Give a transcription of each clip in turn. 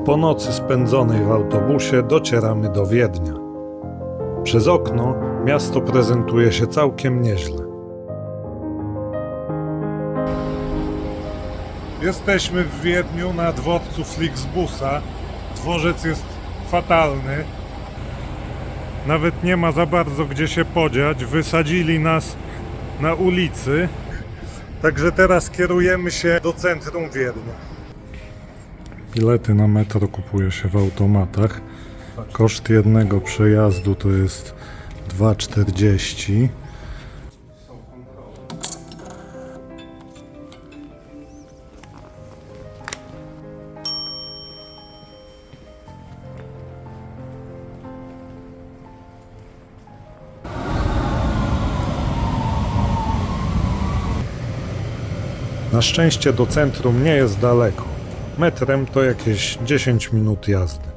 Po nocy spędzonej w autobusie docieramy do Wiednia. Przez okno miasto prezentuje się całkiem nieźle. Jesteśmy w Wiedniu na dworcu Flixbusa. Dworzec jest fatalny. Nawet nie ma za bardzo gdzie się podziać. Wysadzili nas na ulicy. Także teraz kierujemy się do centrum Wiednia. Bilety na metro kupuje się w automatach. Koszt jednego przejazdu to jest 2,40. Na szczęście do centrum nie jest daleko. Metrem to jakieś 10 minut jazdy.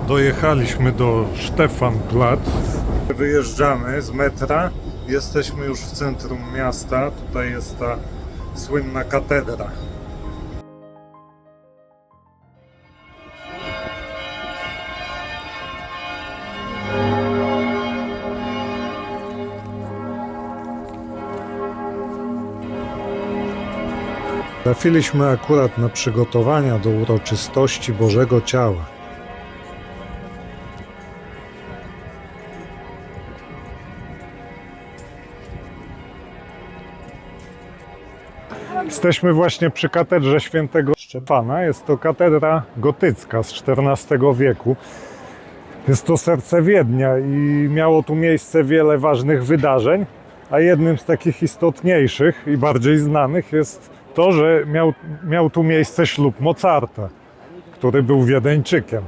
Dojechaliśmy do Stefanplatz. Wyjeżdżamy z metra. Jesteśmy już w centrum miasta. Tutaj jest ta słynna katedra. Trafiliśmy akurat na przygotowania do uroczystości Bożego Ciała. Jesteśmy właśnie przy katedrze świętego Szczepana. Jest to katedra gotycka z XIV wieku. Jest to serce Wiednia i miało tu miejsce wiele ważnych wydarzeń, a jednym z takich istotniejszych i bardziej znanych jest to, że miał tu miejsce ślub Mozarta, który był Wiedeńczykiem.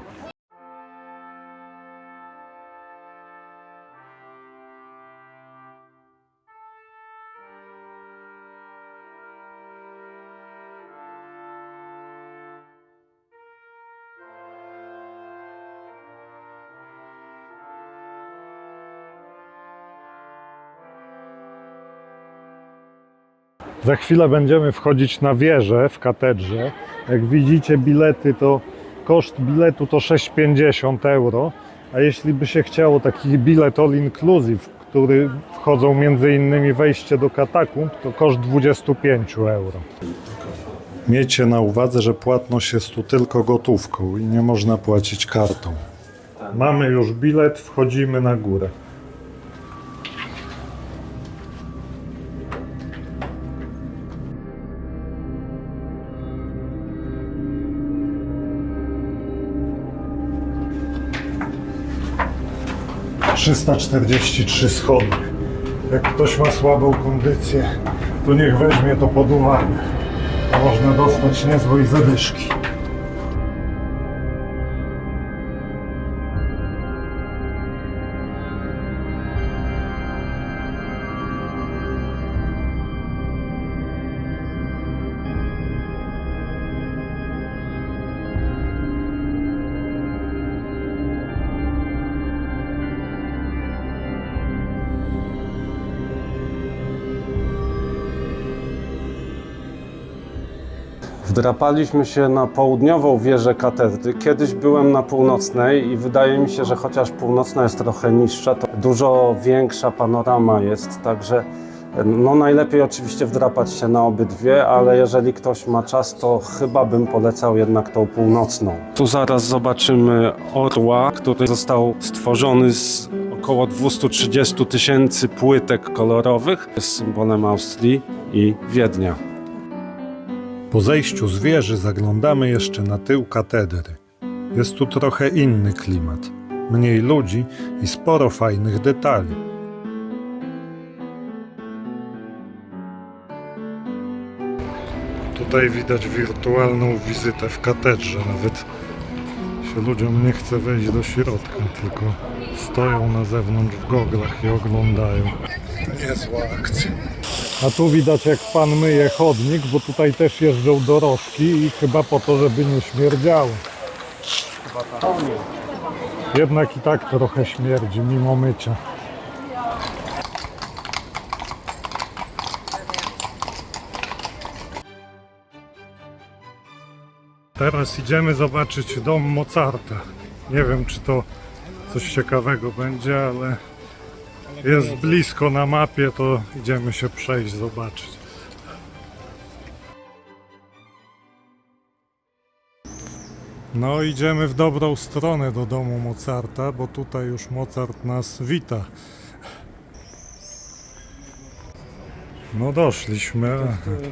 Za chwilę będziemy wchodzić na wieżę w katedrze. Jak widzicie, bilety to koszt biletu to 6,50 €, a jeśli by się chciało taki bilet all inclusive, w który wchodzą m.in. wejście do katakumb, to koszt 25 €. Miejcie na uwadze, że płatność jest tu tylko gotówką i nie można płacić kartą. Mamy już bilet, wchodzimy na górę. ...343 schody. Jak ktoś ma słabą kondycję, to niech weźmie to pod uwagę. Można dostać niezłej zadyszki. Wdrapaliśmy się na południową wieżę katedry. Kiedyś byłem na północnej i wydaje mi się, że chociaż północna jest trochę niższa, to dużo większa panorama jest, także no najlepiej oczywiście wdrapać się na obydwie, ale jeżeli ktoś ma czas, to chyba bym polecał jednak tą północną. Tu zaraz zobaczymy orła, który został stworzony z około 230 000 płytek kolorowych. Jest symbolem Austrii i Wiednia. Po zejściu z wieży zaglądamy jeszcze na tył katedry. Jest tu trochę inny klimat. Mniej ludzi i sporo fajnych detali. Tutaj widać wirtualną wizytę w katedrze. Nawet się ludziom nie chce wejść do środka, tylko stoją na zewnątrz w goglach i oglądają. Niezła akcja. A tu widać, jak pan myje chodnik, bo tutaj też jeżdżą dorożki i chyba po to, żeby nie śmierdziało. Jednak i tak trochę śmierdzi mimo mycia. Teraz idziemy zobaczyć dom Mozarta. Nie wiem, czy to coś ciekawego będzie, ale jest blisko na mapie, to idziemy się przejść, zobaczyć. No, idziemy w dobrą stronę do domu Mozarta, bo tutaj już Mozart nas wita. No doszliśmy.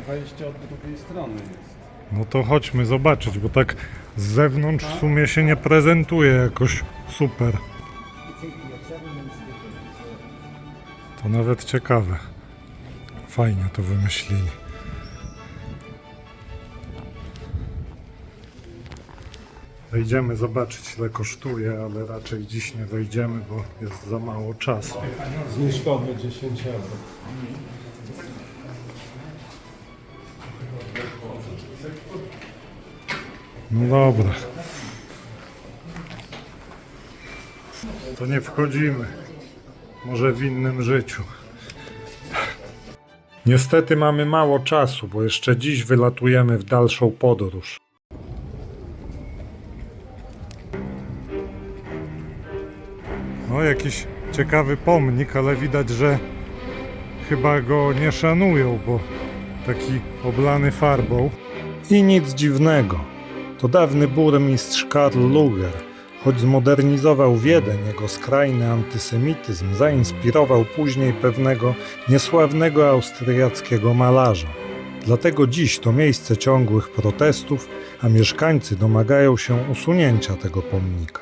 Wejście od drugiej strony jest. No to chodźmy zobaczyć, bo tak z zewnątrz w sumie się nie prezentuje jakoś super. To nawet ciekawe. Fajnie to wymyślili. Wejdziemy zobaczyć, ile kosztuje, ale raczej dziś nie wejdziemy, bo jest za mało czasu. Zniżkowy 10 euro. No dobra. To nie wchodzimy. Może w innym życiu. Niestety mamy mało czasu, bo jeszcze dziś wylatujemy w dalszą podróż. No, jakiś ciekawy pomnik, ale widać, że chyba go nie szanują, bo taki oblany farbą. I nic dziwnego. To dawny burmistrz Karl Luger. Choć zmodernizował Wiedeń, jego skrajny antysemityzm zainspirował później pewnego niesławnego austriackiego malarza. Dlatego dziś to miejsce ciągłych protestów, a mieszkańcy domagają się usunięcia tego pomnika.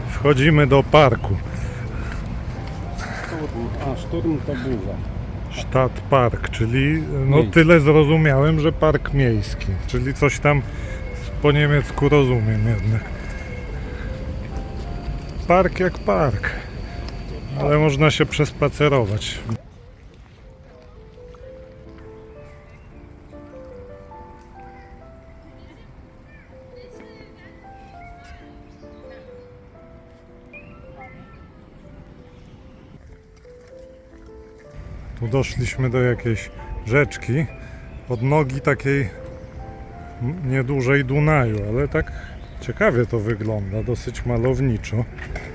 Wchodzimy do parku. Szturm to burza. Stadtpark, czyli no Miejski. tyle zrozumiałem, że park miejski, czyli coś tam po niemiecku rozumiem jednak. Park jak park, ale można się przespacerować. Tu doszliśmy do jakiejś rzeczki, pod nogi takiej niedużej Dunaju, ale tak ciekawie to wygląda, dosyć malowniczo.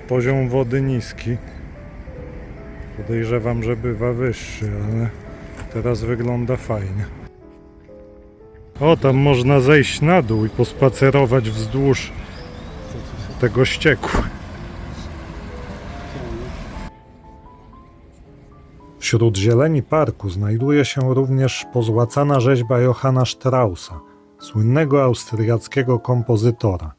Poziom wody niski. Podejrzewam, że bywa wyższy, ale teraz wygląda fajnie. O, tam można zejść na dół i pospacerować wzdłuż tego ścieku. Wśród zieleni parku znajduje się również pozłacana rzeźba Johanna Straussa, słynnego austriackiego kompozytora.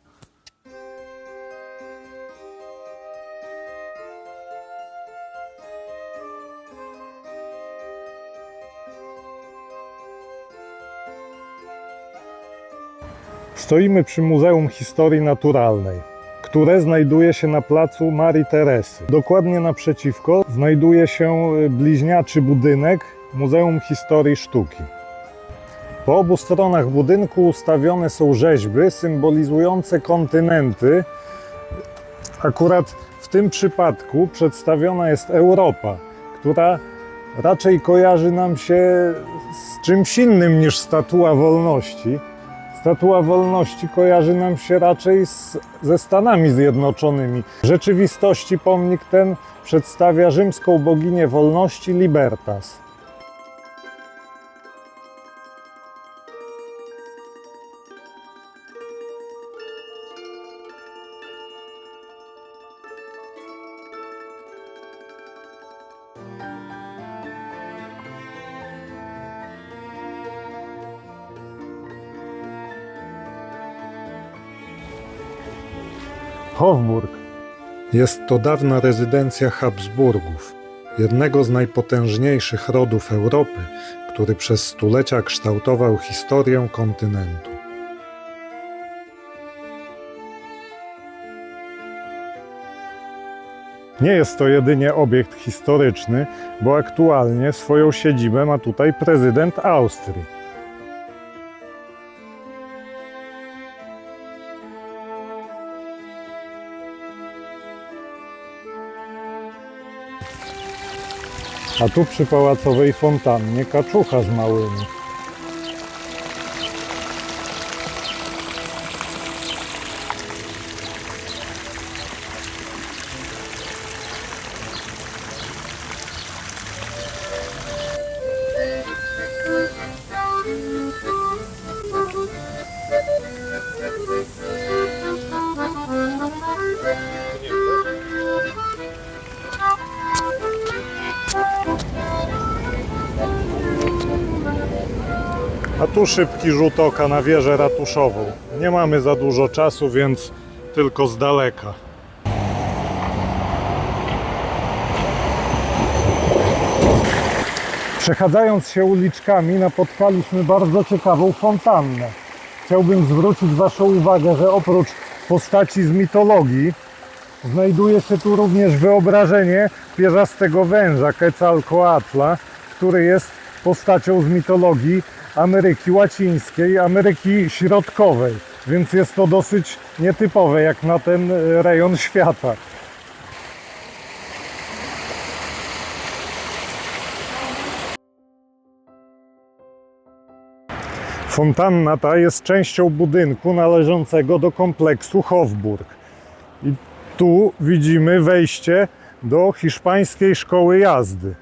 Stoimy przy Muzeum Historii Naturalnej, które znajduje się na placu Marii Teresy. Dokładnie naprzeciwko znajduje się bliźniaczy budynek Muzeum Historii Sztuki. Po obu stronach budynku ustawione są rzeźby symbolizujące kontynenty. Akurat w tym przypadku przedstawiona jest Europa, która raczej kojarzy nam się z czymś innym niż Statua Wolności. Statua Wolności kojarzy nam się raczej ze Stanami Zjednoczonymi. W rzeczywistości pomnik ten przedstawia rzymską boginię wolności Libertas. Hofburg. Jest to dawna rezydencja Habsburgów, jednego z najpotężniejszych rodów Europy, który przez stulecia kształtował historię kontynentu. Nie jest to jedynie obiekt historyczny, bo aktualnie swoją siedzibę ma tutaj prezydent Austrii. A tu przy pałacowej fontannie kaczucha z małymi. A tu szybki rzut oka na wieżę ratuszową. Nie mamy za dużo czasu, więc tylko z daleka. Przechadzając się uliczkami, napotkaliśmy bardzo ciekawą fontannę. Chciałbym zwrócić Waszą uwagę, że oprócz postaci z mitologii znajduje się tu również wyobrażenie pierzastego węża Quetzalcoatla, który jest postacią z mitologii Ameryki Łacińskiej, Ameryki Środkowej, więc jest to dosyć nietypowe jak na ten rejon świata. Fontanna ta jest częścią budynku należącego do kompleksu Hofburg. I tu widzimy wejście do hiszpańskiej szkoły jazdy.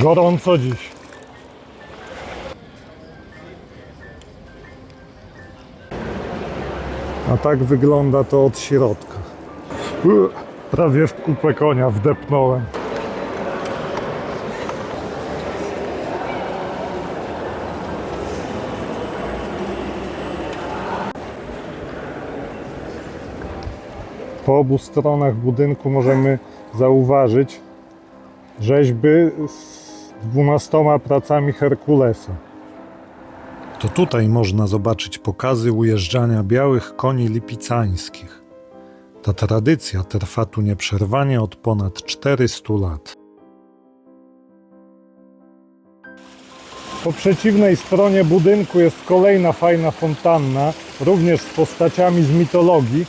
Gorąco dziś. A tak wygląda to od środka. Prawie w kupę konia wdepnąłem. Po obu stronach budynku możemy zauważyć rzeźby z 12 pracami Herkulesa. To tutaj można zobaczyć pokazy ujeżdżania białych koni lipicańskich. Ta tradycja trwa tu nieprzerwanie od ponad 400 lat. Po przeciwnej stronie budynku jest kolejna fajna fontanna, również z postaciami z mitologii.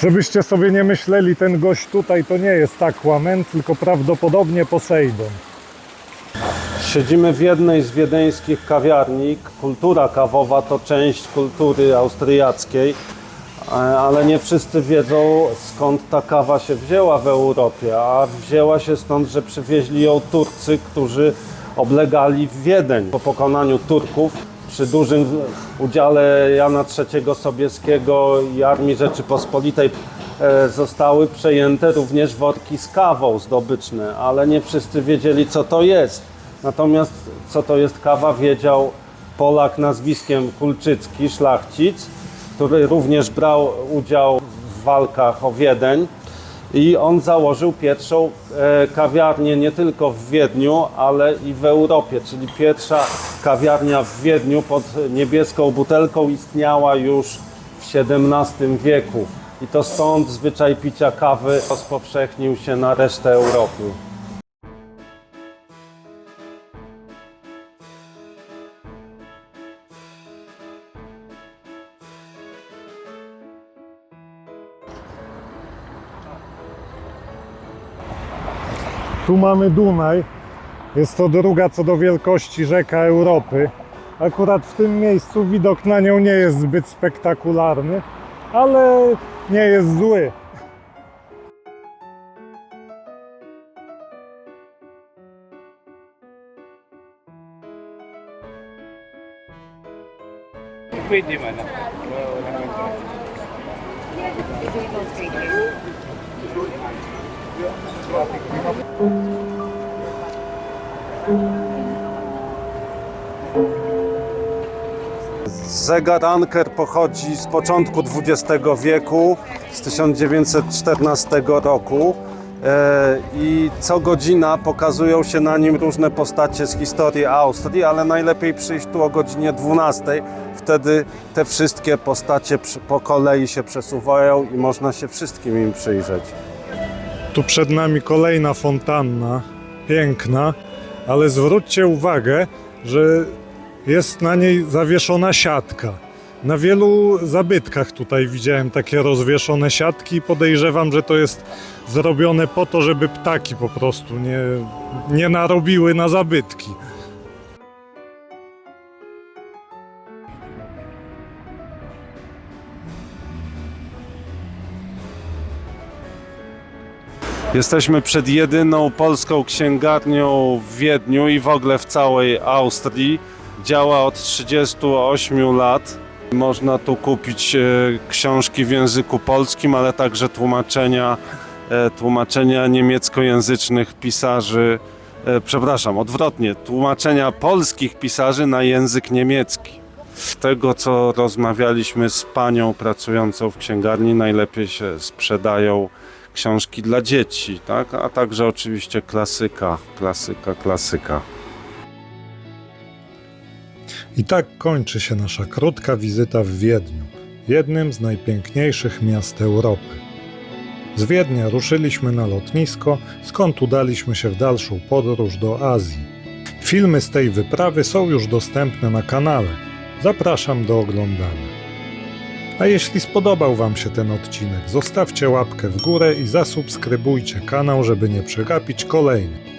Żebyście sobie nie myśleli, ten gość tutaj to nie jest Aquaman, tylko prawdopodobnie Poseidon. Siedzimy w jednej z wiedeńskich kawiarni. Kultura kawowa to część kultury austriackiej, ale nie wszyscy wiedzą, skąd ta kawa się wzięła w Europie, a wzięła się stąd, że przywieźli ją Turcy, którzy oblegali Wiedeń. Po pokonaniu Turków, przy dużym udziale Jana III Sobieskiego i Armii Rzeczypospolitej, zostały przejęte również worki z kawą zdobyczne, ale nie wszyscy wiedzieli, co to jest. Natomiast co to jest kawa, wiedział Polak nazwiskiem Kulczycki, szlachcic, który również brał udział w walkach o Wiedeń i on założył pierwszą kawiarnię nie tylko w Wiedniu, ale i w Europie, czyli pierwsza kawiarnia w Wiedniu pod niebieską butelką istniała już w XVII wieku i to stąd zwyczaj picia kawy rozpowszechnił się na resztę Europy. Tu mamy Dunaj. Jest to druga co do wielkości rzeka Europy. Akurat w tym miejscu widok na nią nie jest zbyt spektakularny, ale nie jest zły. Zegar Anker pochodzi z początku XX wieku, z 1914 roku i co godzina pokazują się na nim różne postacie z historii Austrii, ale najlepiej przyjść tu o godzinie 12. Wtedy te wszystkie postacie po kolei się przesuwają i można się wszystkim im przyjrzeć. Tu przed nami kolejna fontanna, piękna, ale zwróćcie uwagę, że jest na niej zawieszona siatka. Na wielu zabytkach tutaj widziałem takie rozwieszone siatki i podejrzewam, że to jest zrobione po to, żeby ptaki po prostu nie narobiły na zabytki. Jesteśmy przed jedyną polską księgarnią w Wiedniu i w ogóle w całej Austrii. Działa od 38 lat. Można tu kupić książki w języku polskim, ale także tłumaczenia niemieckojęzycznych pisarzy, odwrotnie, tłumaczenia polskich pisarzy na język niemiecki. Z tego, co rozmawialiśmy z panią pracującą w księgarni, najlepiej się sprzedają książki dla dzieci, tak? A także oczywiście klasyka. I tak kończy się nasza krótka wizyta w Wiedniu, jednym z najpiękniejszych miast Europy. Z Wiednia ruszyliśmy na lotnisko, skąd udaliśmy się w dalszą podróż do Azji. Filmy z tej wyprawy są już dostępne na kanale. Zapraszam do oglądania. A jeśli spodobał Wam się ten odcinek, zostawcie łapkę w górę i zasubskrybujcie kanał, żeby nie przegapić kolejnych.